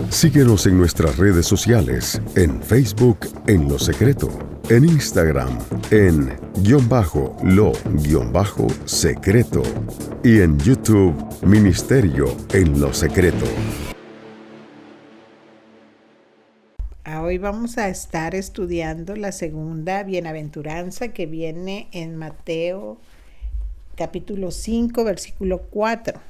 Síguenos en nuestras redes sociales, en Facebook en Lo Secreto, en Instagram en _lo_secreto y en YouTube Ministerio en Lo Secreto. Hoy vamos a estar estudiando la segunda bienaventuranza que viene en Mateo capítulo 5, versículo 4,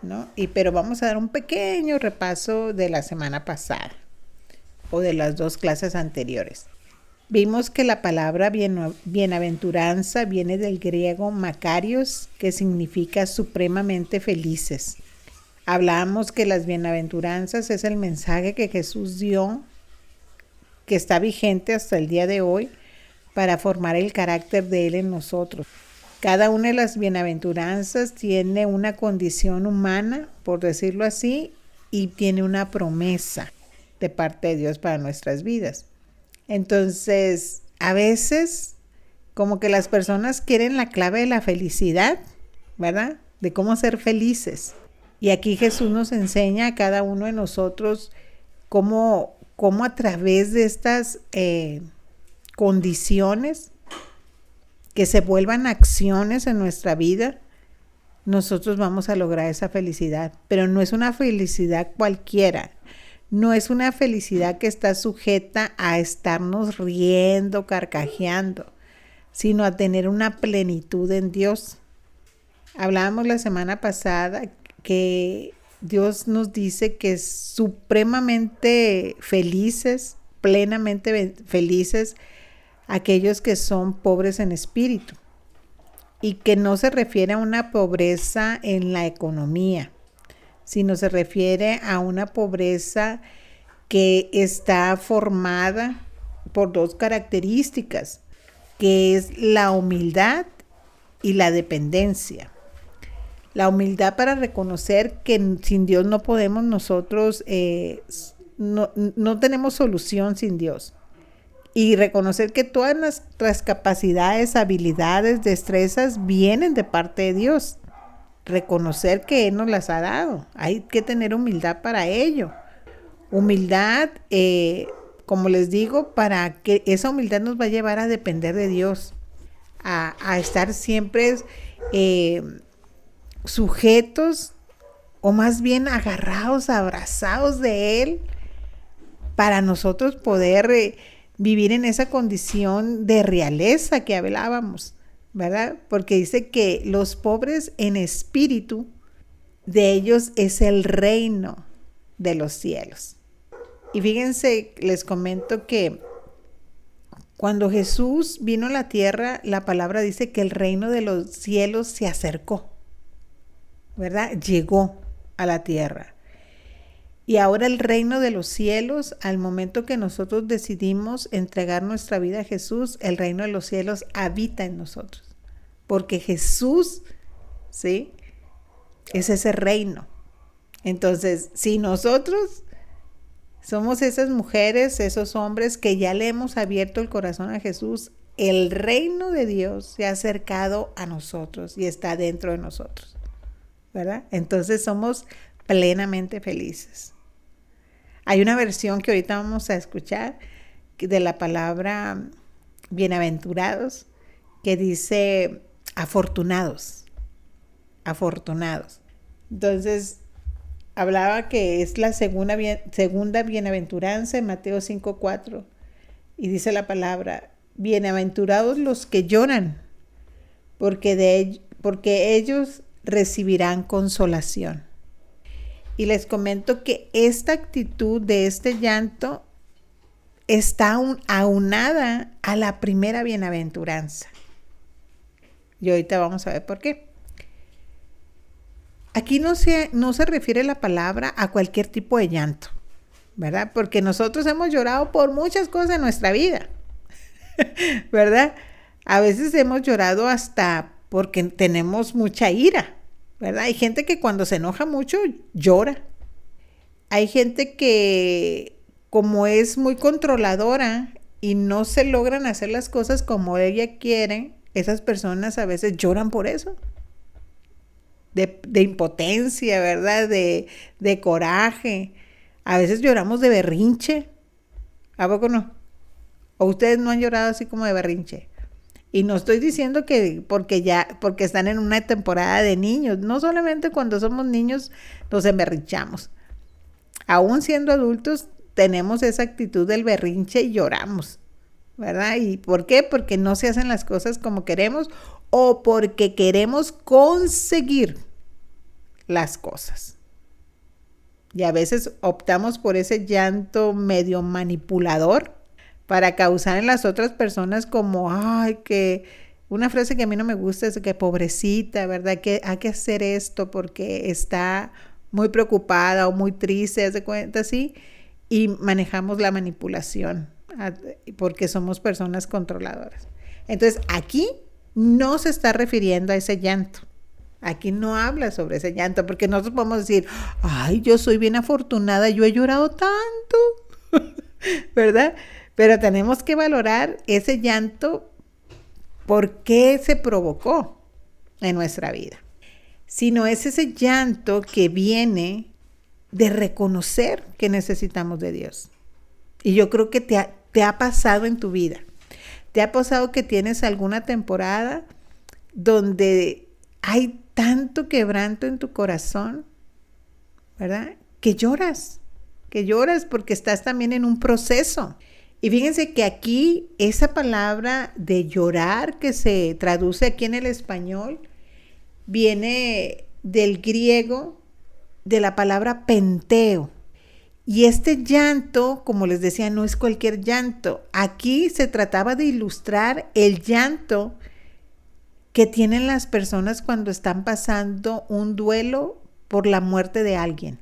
¿no? Pero vamos a dar un pequeño repaso de la semana pasada o de las dos clases anteriores. Vimos que la palabra bienaventuranza viene del griego makarios, que significa supremamente felices. Hablábamos que las bienaventuranzas es el mensaje que Jesús dio, que está vigente hasta el día de hoy para formar el carácter de Él en nosotros. Cada una de las bienaventuranzas tiene una condición humana, por decirlo así, y tiene una promesa de parte de Dios para nuestras vidas. Entonces, a veces, como que las personas quieren la clave de la felicidad, ¿verdad? De cómo ser felices. Y aquí Jesús nos enseña a cada uno de nosotros cómo a través de estas condiciones que se vuelvan acciones en nuestra vida, nosotros vamos a lograr esa felicidad. Pero no es una felicidad cualquiera. No es una felicidad que está sujeta a estarnos riendo, carcajeando, sino a tener una plenitud en Dios. Hablábamos la semana pasada que Dios nos dice que es supremamente felices, plenamente felices, aquellos que son pobres en espíritu, y que no se refiere a una pobreza en la economía, sino se refiere a una pobreza que está formada por dos características, que es la humildad y la dependencia. La humildad para reconocer que sin Dios no podemos nosotros, no tenemos solución sin Dios. Y reconocer que todas nuestras capacidades, habilidades, destrezas vienen de parte de Dios. Reconocer que Él nos las ha dado. Hay que tener humildad para ello. Humildad, como les digo, para que esa humildad nos va a llevar a depender de Dios. A estar siempre sujetos, o más bien agarrados, abrazados de Él, para nosotros poder vivir en esa condición de realeza que hablábamos, ¿verdad? Porque dice que los pobres en espíritu, de ellos es el reino de los cielos. Y fíjense, les comento que cuando Jesús vino a la tierra, la palabra dice que el reino de los cielos se acercó, ¿verdad? Llegó a la tierra. Y ahora el reino de los cielos, al momento que nosotros decidimos entregar nuestra vida a Jesús, el reino de los cielos habita en nosotros. Porque Jesús, ¿sí?, es ese reino. Entonces, si nosotros somos esas mujeres, esos hombres que ya le hemos abierto el corazón a Jesús, el reino de Dios se ha acercado a nosotros y está dentro de nosotros, ¿verdad? Entonces somos plenamente felices. Hay una versión que ahorita vamos a escuchar de la palabra bienaventurados, que dice afortunados, afortunados. Entonces, hablaba que es la segunda bienaventuranza en Mateo 5:4, y dice la palabra: bienaventurados los que lloran, porque ellos recibirán consolación. Y les comento que esta actitud de este llanto está aunada a la primera bienaventuranza. Y ahorita vamos a ver por qué. Aquí no se refiere la palabra a cualquier tipo de llanto, ¿verdad? Porque nosotros hemos llorado por muchas cosas en nuestra vida, ¿verdad? A veces hemos llorado hasta porque tenemos mucha ira, ¿verdad? Hay gente que cuando se enoja mucho llora. Hay gente que, como es muy controladora y no se logran hacer las cosas como ella quiere, esas personas a veces lloran por eso. De impotencia, ¿verdad? De coraje. A veces lloramos de berrinche. ¿A poco no? ¿O ustedes no han llorado así como de berrinche? Y no estoy diciendo que porque están en una temporada de niños. No solamente cuando somos niños nos emberrinchamos. Aún siendo adultos tenemos esa actitud del berrinche y lloramos, ¿verdad? ¿Y por qué? Porque no se hacen las cosas como queremos o porque queremos conseguir las cosas. Y a veces optamos por ese llanto medio manipulador para causar en las otras personas como, ay, que una frase que a mí no me gusta es que pobrecita, ¿verdad? Que hay que hacer esto porque está muy preocupada o muy triste, ¿se cuenta así? Y manejamos la manipulación porque somos personas controladoras. Entonces, aquí no se está refiriendo a ese llanto. Aquí no habla sobre ese llanto, porque nosotros podemos decir, ay, yo soy bien afortunada, yo he llorado tanto, ¿verdad? Pero tenemos que valorar ese llanto, por qué se provocó en nuestra vida. Sino es ese llanto que viene de reconocer que necesitamos de Dios. Y yo creo que te ha pasado en tu vida. Te ha pasado que tienes alguna temporada donde hay tanto quebranto en tu corazón, ¿verdad? Que lloras porque estás también en un proceso. Y fíjense que aquí esa palabra de llorar que se traduce aquí en el español viene del griego, de la palabra penteo. Y este llanto, como les decía, no es cualquier llanto. Aquí se trataba de ilustrar el llanto que tienen las personas cuando están pasando un duelo por la muerte de alguien.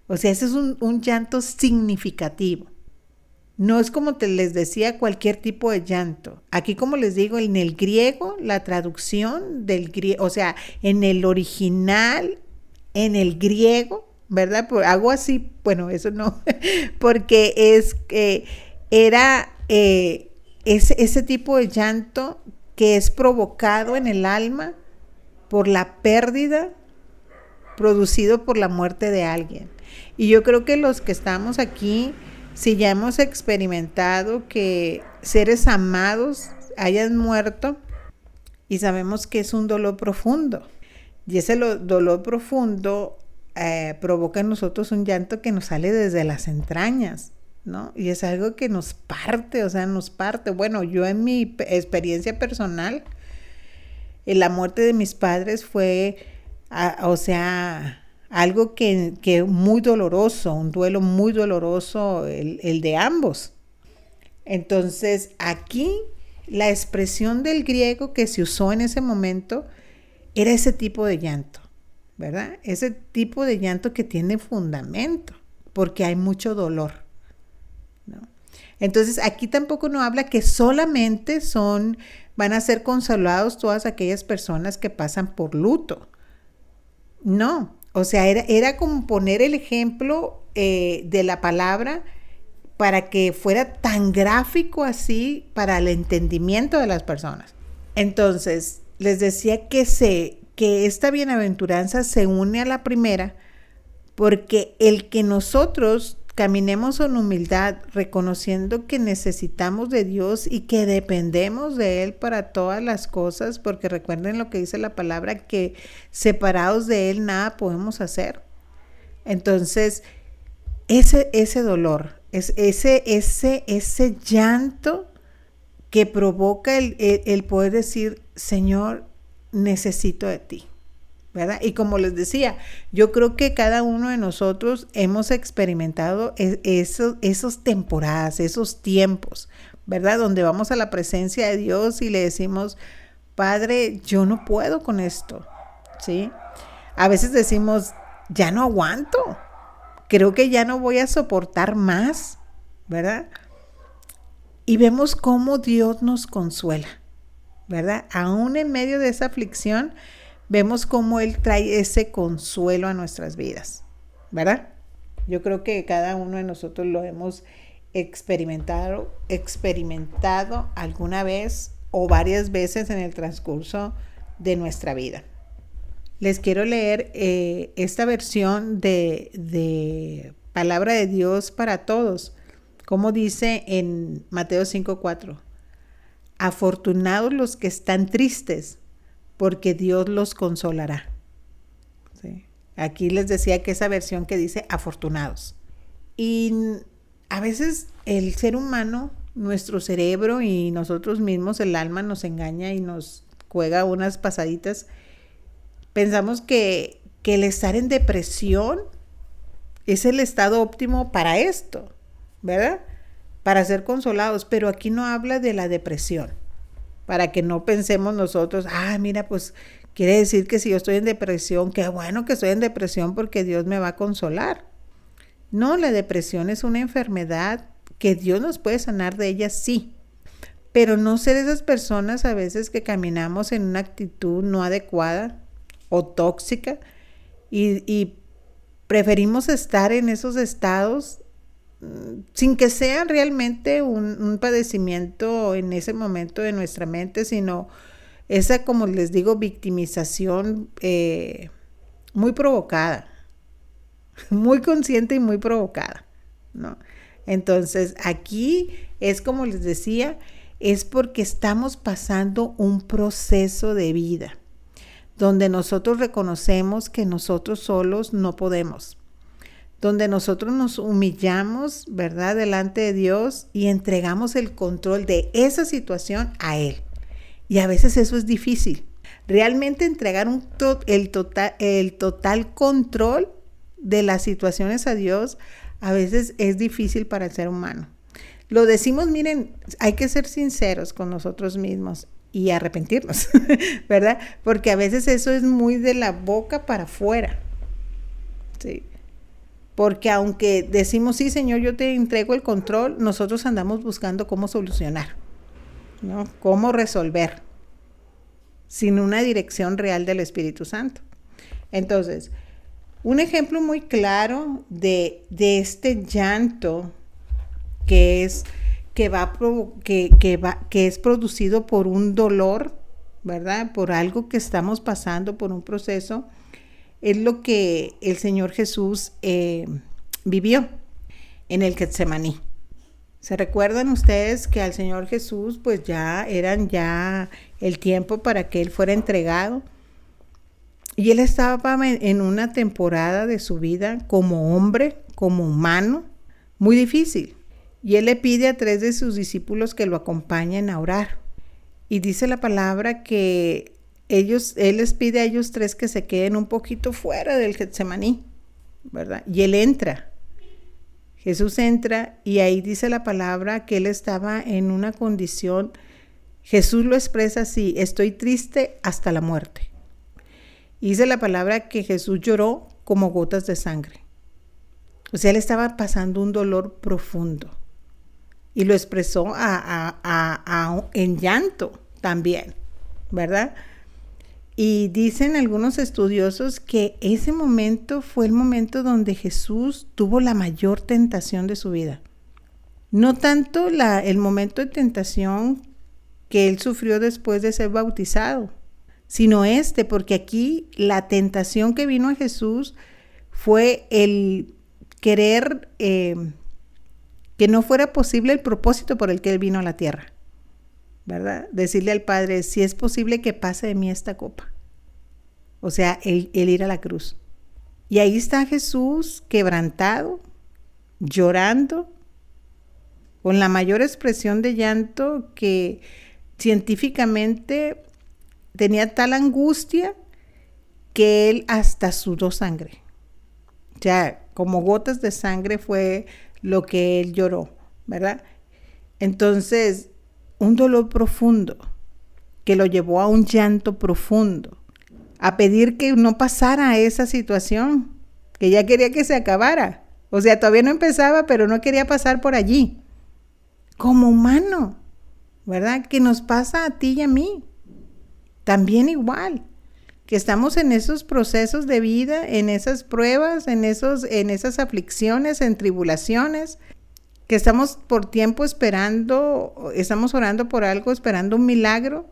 O sea, ese es un llanto significativo. No es como les decía cualquier tipo de llanto. Aquí, como les digo, en el griego, la traducción del griego, o sea, en el original, en el griego, ¿verdad? Hago así, bueno, eso no, porque era ese tipo de llanto que es provocado en el alma por la pérdida producido por la muerte de alguien. Y yo creo que los que estamos aquí, si ya hemos experimentado que seres amados hayan muerto, y sabemos que es un dolor profundo, y ese dolor profundo provoca en nosotros un llanto que nos sale desde las entrañas, ¿no? Y es algo que nos parte, o sea, nos parte. Bueno, yo en mi experiencia personal, la muerte de mis padres fue, o sea, algo que muy doloroso, un duelo muy doloroso, el de ambos. Entonces, aquí la expresión del griego que se usó en ese momento era ese tipo de llanto, ¿verdad? Ese tipo de llanto que tiene fundamento, porque hay mucho dolor, ¿no? Entonces, aquí tampoco no habla que solamente van a ser consolados todas aquellas personas que pasan por luto. No, o sea, era como poner el ejemplo de la palabra para que fuera tan gráfico así para el entendimiento de las personas. Entonces, les decía que esta bienaventuranza se une a la primera, porque el que nosotros caminemos en humildad, reconociendo que necesitamos de Dios y que dependemos de Él para todas las cosas, porque recuerden lo que dice la palabra, que separados de Él nada podemos hacer. Entonces, ese dolor, ese llanto que provoca el poder decir, Señor, necesito de ti, ¿verdad? Y como les decía, yo creo que cada uno de nosotros hemos experimentado esos temporadas, esos tiempos, ¿verdad? Donde vamos a la presencia de Dios y le decimos, Padre, yo no puedo con esto, ¿sí? A veces decimos, ya no aguanto, creo que ya no voy a soportar más, ¿verdad? Y vemos cómo Dios nos consuela, ¿verdad? Aún en medio de esa aflicción, vemos cómo Él trae ese consuelo a nuestras vidas, ¿verdad? Yo creo que cada uno de nosotros lo hemos experimentado alguna vez o varias veces en el transcurso de nuestra vida. Les quiero leer esta versión de palabra de Dios para todos, como dice en Mateo 5:4. Afortunados los que están tristes, porque Dios los consolará. ¿Sí? Aquí les decía que esa versión que dice afortunados. Y a veces el ser humano, nuestro cerebro y nosotros mismos, el alma nos engaña y nos juega unas pasaditas. Pensamos que el estar en depresión es el estado óptimo para esto, ¿verdad? Para ser consolados, pero aquí no habla de la depresión, para que no pensemos nosotros, mira, pues quiere decir que si yo estoy en depresión, qué bueno que estoy en depresión porque Dios me va a consolar. No, la depresión es una enfermedad que Dios nos puede sanar de ella, sí, pero no ser esas personas a veces que caminamos en una actitud no adecuada o tóxica y preferimos estar en esos estados sin que sea realmente un padecimiento en ese momento de nuestra mente, sino esa, como les digo, victimización muy provocada, muy consciente y muy provocada, ¿no? Entonces, aquí es como les decía, es porque estamos pasando un proceso de vida donde nosotros reconocemos que nosotros solos no podemos, donde nosotros nos humillamos, ¿verdad?, delante de Dios y entregamos el control de esa situación a Él. Y a veces eso es difícil. Realmente entregar el total control de las situaciones a Dios a veces es difícil para el ser humano. Lo decimos, miren, hay que ser sinceros con nosotros mismos y arrepentirnos, ¿verdad? Porque a veces eso es muy de la boca para afuera, ¿sí? Porque aunque decimos, sí, Señor, yo te entrego el control, nosotros andamos buscando cómo solucionar, ¿no? Cómo resolver, sin una dirección real del Espíritu Santo. Entonces, un ejemplo muy claro de este llanto que es producido por un dolor, ¿verdad? Por algo que estamos pasando, por un proceso, es lo que el Señor Jesús vivió en el Getsemaní. ¿Se recuerdan ustedes que al Señor Jesús pues ya el tiempo para que Él fuera entregado? Y Él estaba en una temporada de su vida como hombre, como humano, muy difícil. Y Él le pide a 3 de sus discípulos que lo acompañen a orar. Y dice la palabra que Él les pide a ellos 3 que se queden un poquito fuera del Getsemaní, ¿verdad? Y Él entra. Jesús entra y ahí dice la palabra que Él estaba en una condición, Jesús lo expresa así, estoy triste hasta la muerte. Y dice la palabra que Jesús lloró como gotas de sangre. O sea, Él estaba pasando un dolor profundo. Y lo expresó en llanto también, ¿verdad? Y dicen algunos estudiosos que ese momento fue el momento donde Jesús tuvo la mayor tentación de su vida. No tanto el momento de tentación que Él sufrió después de ser bautizado, sino porque aquí la tentación que vino a Jesús fue el querer que no fuera posible el propósito por el que Él vino a la tierra, ¿verdad? Decirle al Padre, si es posible que pase de mí esta copa. O sea, el ir a la cruz. Y ahí está Jesús quebrantado, llorando, con la mayor expresión de llanto que científicamente tenía tal angustia que Él hasta sudó sangre. O sea, como gotas de sangre fue lo que Él lloró, ¿verdad? Entonces, un dolor profundo que lo llevó a un llanto profundo, a pedir que no pasara esa situación, que ya quería que se acabara. O sea, todavía no empezaba, pero no quería pasar por allí. Como humano, ¿verdad? Que nos pasa a ti y a mí. También igual, que estamos en esos procesos de vida, en esas pruebas, en esas aflicciones, en tribulaciones, que estamos por tiempo esperando, estamos orando por algo, esperando un milagro,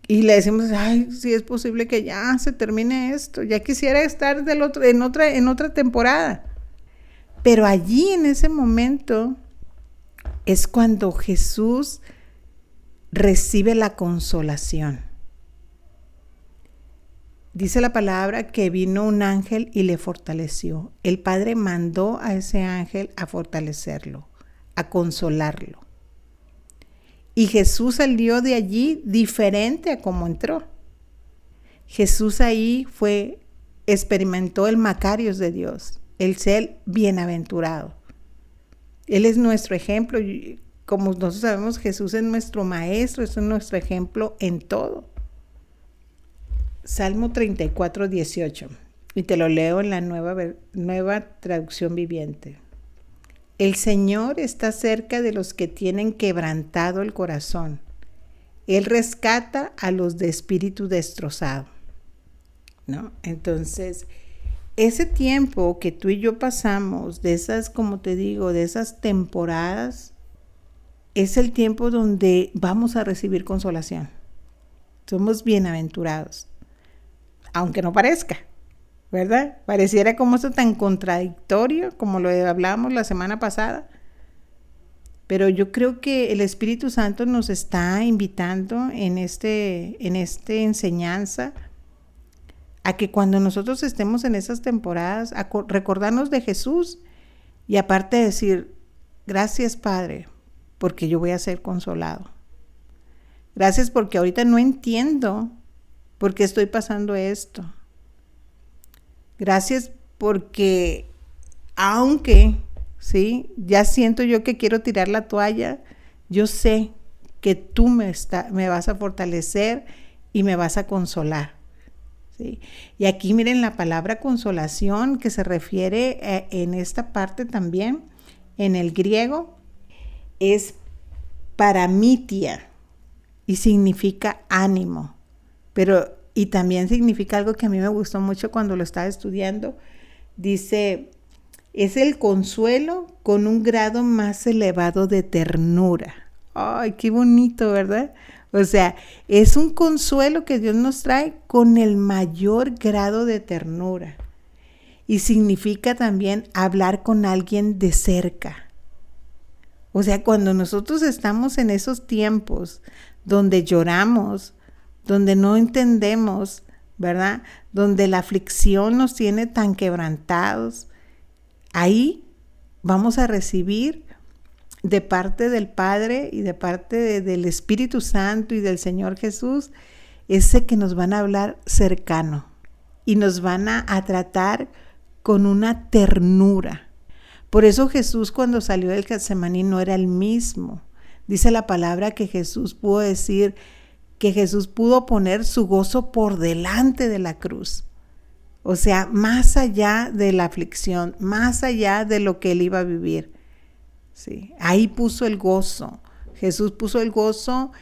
y le decimos, ay, si es posible que ya se termine esto, ya quisiera estar en otra temporada. Pero allí en ese momento es cuando Jesús recibe la consolación. Dice la palabra que vino un ángel y le fortaleció. El Padre mandó a ese ángel a fortalecerlo, a consolarlo. Y Jesús salió de allí diferente a como entró. Jesús ahí experimentó el Macarios de Dios, el ser bienaventurado. Él es nuestro ejemplo. Como nosotros sabemos, Jesús es nuestro maestro, es nuestro ejemplo en todo. Salmo 34, 18. Y te lo leo en la nueva traducción viviente. El Señor está cerca de los que tienen quebrantado el corazón. Él rescata a los de espíritu destrozado. ¿No? Entonces, ese tiempo que tú y yo pasamos, de esas, como te digo, de esas temporadas, es el tiempo donde vamos a recibir consolación. Somos bienaventurados, aunque no parezca, ¿verdad? Pareciera como esto tan contradictorio, como lo hablábamos la semana pasada. Pero yo creo que el Espíritu Santo nos está invitando en esta enseñanza a que cuando nosotros estemos en esas temporadas, a recordarnos de Jesús y aparte decir, gracias Padre, porque yo voy a ser consolado. Gracias porque ahorita no entiendo por qué estoy pasando esto. Gracias porque aunque, ¿sí?, ya siento yo que quiero tirar la toalla, yo sé que tú me vas a fortalecer y me vas a consolar. ¿Sí? Y aquí miren la palabra consolación que se refiere en esta parte también, en el griego, es paramitia y significa ánimo, y también significa algo que a mí me gustó mucho cuando lo estaba estudiando. Dice, es el consuelo con un grado más elevado de ternura. Ay, qué bonito, ¿verdad? O sea, es un consuelo que Dios nos trae con el mayor grado de ternura. Y significa también hablar con alguien de cerca. O sea, cuando nosotros estamos en esos tiempos donde lloramos, donde no entendemos, ¿verdad? Donde la aflicción nos tiene tan quebrantados, ahí vamos a recibir de parte del Padre y de parte del Espíritu Santo y del Señor Jesús, ese que nos van a hablar cercano y nos van a tratar con una ternura. Por eso Jesús cuando salió del Getsemaní no era el mismo. Dice la palabra que Jesús pudo decir que Jesús pudo poner su gozo por delante de la cruz. O sea, más allá de la aflicción, más allá de lo que él iba a vivir. Sí, ahí puso el gozo. Jesús puso el gozo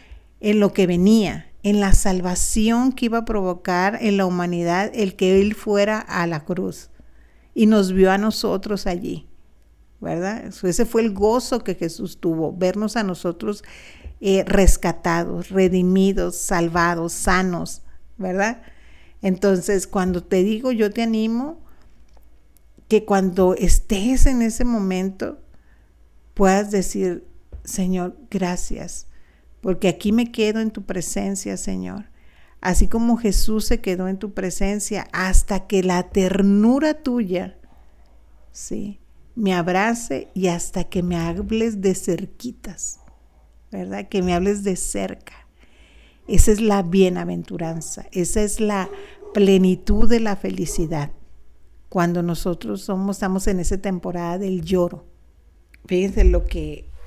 en lo que venía, en la salvación que iba a provocar en la humanidad el que él fuera a la cruz. Y nos vio a nosotros allí, ¿verdad? Ese fue el gozo que Jesús tuvo, vernos a nosotros rescatados, redimidos, salvados, sanos, ¿verdad? Entonces, cuando te digo, yo te animo que cuando estés en ese momento puedas decir, Señor, gracias, porque aquí me quedo en tu presencia, Señor. Así como Jesús se quedó en tu presencia hasta que la ternura tuya, sí, me abrace y hasta que me hables de cerquitas, ¿verdad? Que me hables de cerca. Esa es la bienaventuranza, esa es la plenitud de la felicidad. Cuando nosotros estamos en esa temporada del lloro. Fíjense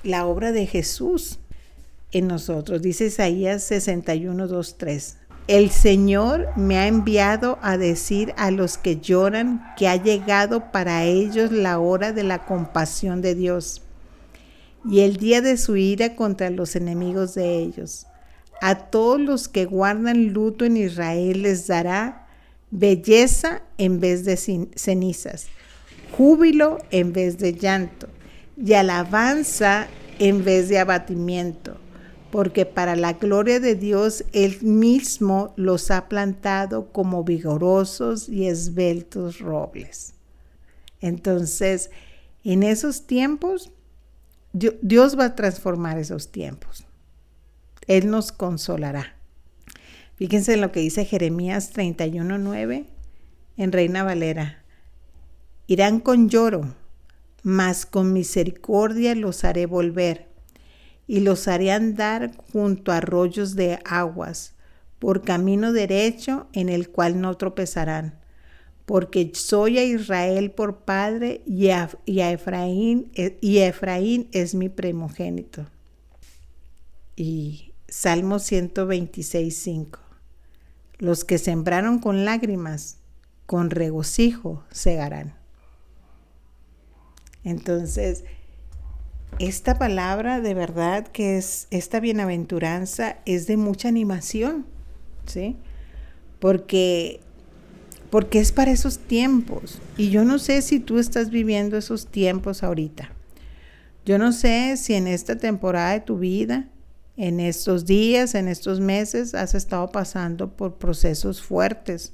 la obra de Jesús en nosotros. Dice Isaías 61, 2, 3. El Señor me ha enviado a decir a los que lloran que ha llegado para ellos la hora de la compasión de Dios y el día de su ira contra los enemigos de ellos. A todos los que guardan luto en Israel les dará belleza en vez de cenizas, júbilo en vez de llanto y alabanza en vez de abatimiento, porque para la gloria de Dios Él mismo los ha plantado como vigorosos y esbeltos robles. Entonces, En esos tiempos, Dios va a transformar esos tiempos. Él nos consolará. Fíjense en lo que dice Jeremías 31:9 en Reina Valera. Irán con lloro, mas con misericordia los haré volver, y los haré andar junto a arroyos de aguas, por camino derecho en el cual no tropezarán. Porque soy a Israel por padre y a Efraín es mi primogénito. Y Salmo 126:5. Los que sembraron con lágrimas, con regocijo segarán. Entonces, esta palabra de verdad que es esta bienaventuranza es de mucha animación, ¿sí? Porque es para esos tiempos. Y yo no sé si tú estás viviendo esos tiempos ahorita. Yo no sé si en esta temporada de tu vida, en estos días, en estos meses, has estado pasando por procesos fuertes,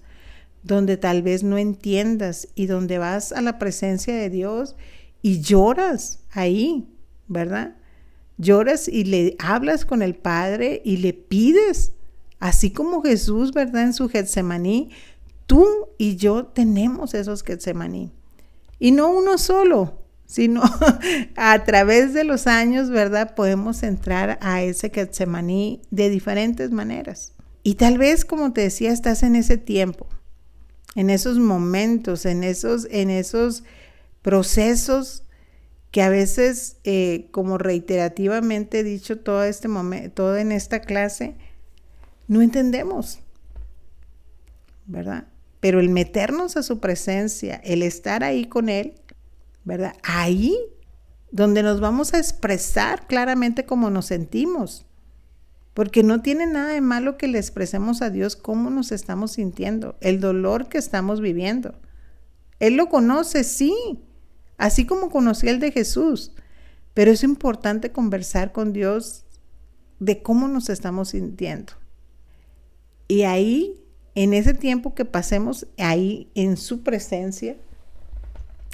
donde tal vez no entiendas y donde vas a la presencia de Dios y lloras ahí, ¿verdad? Lloras y le hablas con el Padre y le pides, así como Jesús, ¿verdad? En su Getsemaní, tú y yo tenemos esos Getsemaní. Y no uno solo, sino a través de los años, ¿verdad? Podemos entrar a ese Getsemaní de diferentes maneras. Y tal vez, como te decía, estás en ese tiempo, en esos momentos, en esos procesos que a veces, como reiterativamente he dicho todo en esta clase, no entendemos, ¿verdad? Pero el meternos a su presencia, el estar ahí con Él, ¿verdad? Ahí donde nos vamos a expresar claramente cómo nos sentimos. Porque no tiene nada de malo que le expresemos a Dios cómo nos estamos sintiendo, el dolor que estamos viviendo. Él lo conoce, sí, así como conocía el de Jesús. Pero es importante conversar con Dios de cómo nos estamos sintiendo. Y ahí, en ese tiempo que pasemos ahí en su presencia,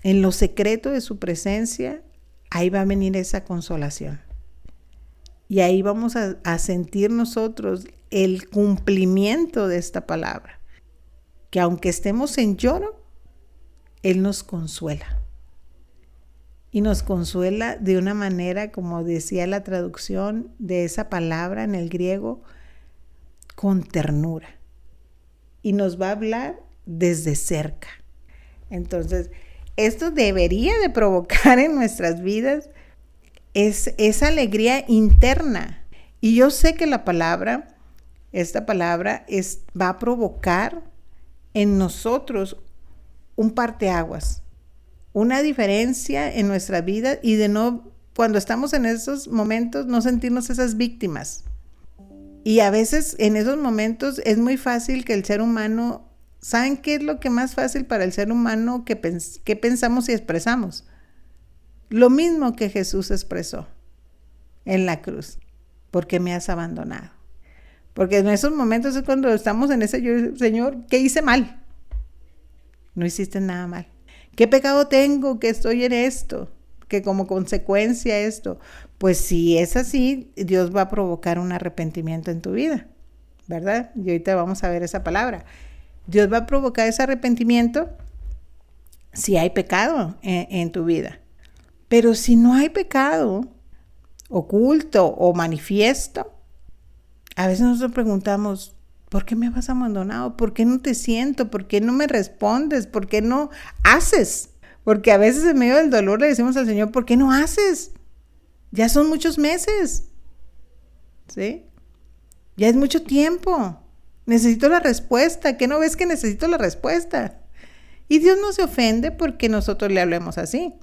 en lo secreto de su presencia, ahí va a venir esa consolación. Y ahí vamos a sentir nosotros el cumplimiento de esta palabra. Que aunque estemos en lloro, Él nos consuela. Y nos consuela de una manera, como decía la traducción de esa palabra en el griego, con ternura. Y nos va a hablar desde cerca. Entonces, esto debería de provocar en nuestras vidas esa alegría interna. Y yo sé que esta palabra va a provocar en nosotros un parteaguas, una diferencia en nuestra vida y de no, cuando estamos en esos momentos, no sentirnos esas víctimas. Y a veces en esos momentos es muy fácil que el ser humano, ¿saben qué es lo que más fácil para el ser humano que pensamos y expresamos? Lo mismo que Jesús expresó en la cruz. ¿Por qué me has abandonado? Porque en esos momentos es cuando estamos en ese Señor, ¿qué hice mal? No hiciste nada mal. ¿Qué pecado tengo que estoy en esto? Que como consecuencia esto. Pues si es así, Dios va a provocar un arrepentimiento en tu vida, ¿verdad? Y ahorita vamos a ver esa palabra. Dios va a provocar ese arrepentimiento si hay pecado en tu vida. Pero si no hay pecado oculto o manifiesto, a veces nosotros preguntamos, ¿por qué me has abandonado? ¿Por qué no te siento? ¿Por qué no me respondes? ¿Por qué no haces? Porque a veces en medio del dolor le decimos al Señor, ¿por qué no haces? Ya son muchos meses, ¿sí? Ya es mucho tiempo. Necesito la respuesta. ¿Qué no ves que necesito la respuesta? Y Dios no se ofende porque nosotros le hablemos así.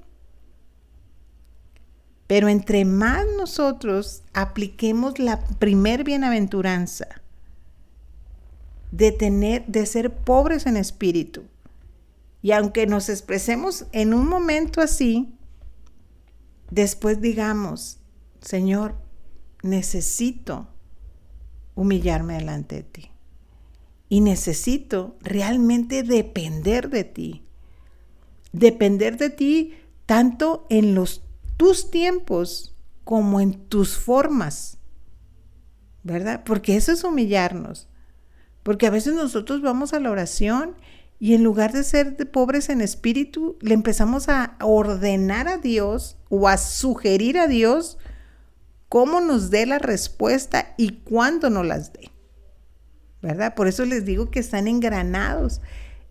Pero entre más nosotros apliquemos la primer bienaventuranza de ser pobres en espíritu, y aunque nos expresemos en un momento así, después digamos, Señor, necesito humillarme delante de ti. Y necesito realmente depender de ti. Depender de ti tanto en tus tiempos como en tus formas, ¿verdad? Porque eso es humillarnos. Porque a veces nosotros vamos a la oración y en lugar de ser pobres en espíritu, le empezamos a ordenar a Dios o a sugerir a Dios cómo nos dé la respuesta y cuándo nos las dé, ¿verdad? Por eso les digo que están engranados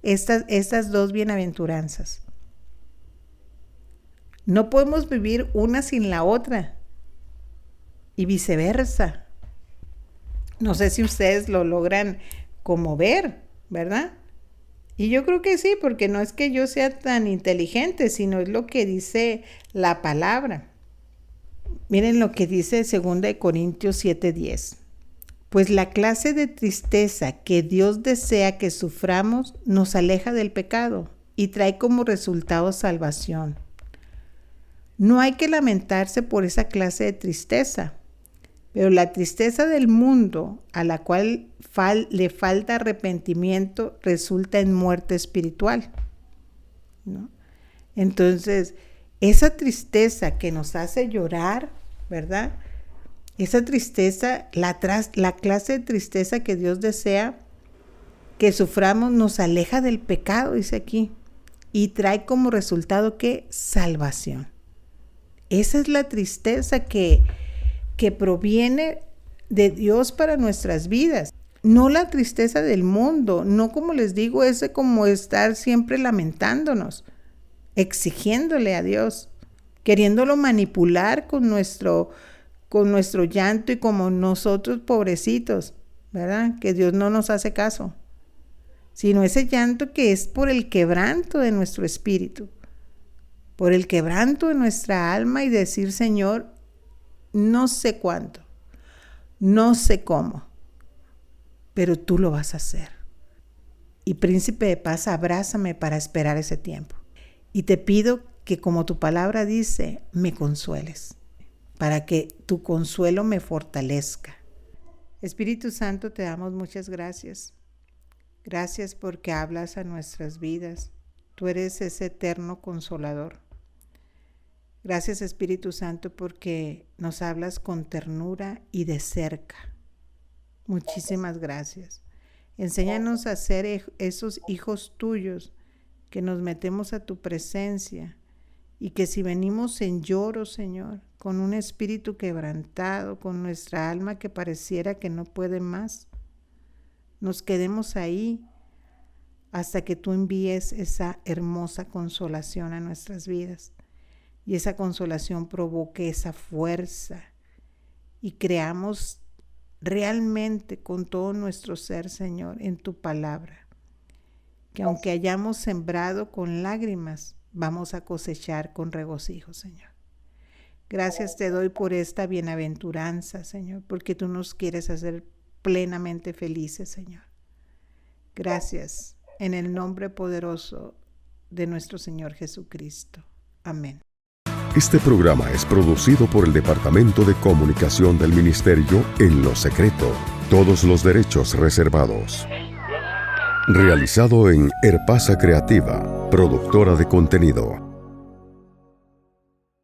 estas dos bienaventuranzas. No podemos vivir una sin la otra y viceversa. No sé si ustedes lo logran como ver, ¿verdad? Y yo creo que sí, porque no es que yo sea tan inteligente, sino es lo que dice la palabra. Miren lo que dice 2 Corintios 7:10. Pues la clase de tristeza que Dios desea que suframos nos aleja del pecado y trae como resultado salvación. No hay que lamentarse por esa clase de tristeza, pero la tristeza del mundo a la cual le falta arrepentimiento resulta en muerte espiritual, ¿no? Entonces, esa tristeza que nos hace llorar, ¿verdad? Esa tristeza, la clase de tristeza que Dios desea que suframos nos aleja del pecado, dice aquí, y trae como resultado ¿qué? Salvación. Esa es la tristeza que proviene de Dios para nuestras vidas. No la tristeza del mundo, no como les digo, ese como estar siempre lamentándonos, exigiéndole a Dios, queriéndolo manipular con nuestro llanto y como nosotros pobrecitos, ¿verdad? Que Dios no nos hace caso, sino ese llanto que es por el quebranto de nuestro espíritu, por el quebranto de nuestra alma y decir, Señor, no sé cuánto, no sé cómo, pero tú lo vas a hacer. Y Príncipe de Paz, abrázame para esperar ese tiempo. Y te pido que, como tu palabra dice, me consueles, para que tu consuelo me fortalezca. Espíritu Santo, te damos muchas gracias. Gracias porque hablas a nuestras vidas. Tú eres ese eterno consolador. Gracias, Espíritu Santo, porque nos hablas con ternura y de cerca. Muchísimas gracias. Enséñanos a ser esos hijos tuyos que nos metemos a tu presencia y que si venimos en lloro, Señor, con un espíritu quebrantado, con nuestra alma que pareciera que no puede más, nos quedemos ahí hasta que tú envíes esa hermosa consolación a nuestras vidas. Y esa consolación provoque esa fuerza y creamos realmente con todo nuestro ser, Señor, en tu palabra. Que aunque hayamos sembrado con lágrimas, vamos a cosechar con regocijo, Señor. Gracias te doy por esta bienaventuranza, Señor, porque tú nos quieres hacer plenamente felices, Señor. Gracias en el nombre poderoso de nuestro Señor Jesucristo. Amén. Este programa es producido por el Departamento de Comunicación del Ministerio En lo Secreto. Todos los derechos reservados. Realizado en Herpasa Creativa, productora de contenido.